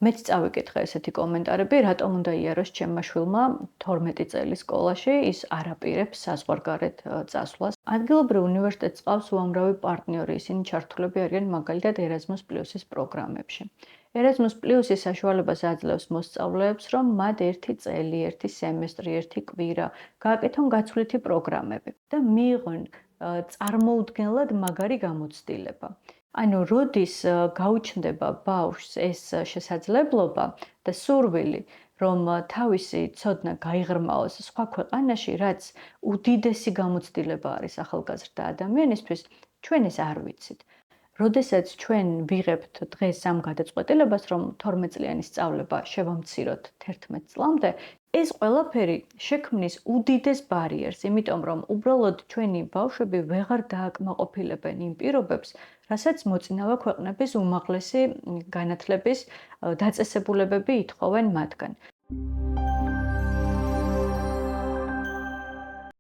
მეც წავიკითხე ესეთი კომენტარები, რატომ უნდა იაროს ჩემმა შვილმა 12 წელი სკოლაში, ის არ აპირებს საზღვარგარეთ წასვლას. ადგილობრივ უნივერსიტეტს ყავს უამრავი პარტნიორი, ისინი ჩართულები არიან მაგალითად Erasmus+-ის პროგრამებში. Erasmus+-ი საშუალებას აძლევს მოსწავლეებს, რომ მათ ერთი წელი, ერთი სემესტრი, ერთი კვირა გააკეთონ გაცვლითი პროგრამები და მიიღონ წარმოუდგენლად მაგარი გამოცდილება. ანუ როდის გაუჩნდება ბავშვს ეს შესაძლებლობა და სურვილი, რომ თავისი ცოდნა გაიღრმაოს სხვა ქვეყანაში, რაც უდიდესი გამოცდილება არის ახალგაზრდა ადამიანისთვის, ჩვენ ეს არ ვიცით. როდესაც ჩვენ ვიღებთ დღეს ამ გადაწყვეტილებას, რომ 12 წლიანი სწავლება შევამციროთ 11 წლამდე, ეს ყველაფერი შექმნის უდიდეს ბარიერს, იმიტომ რომ უბრალოდ ჩვენი ბავშვები ვეღარ დააკმაყოფილებენ იმ პირობებს, რასაც მოწინავე ქვეყნების უმაღლესი განათლების დაწესებულებები ითხოვენ მათგან.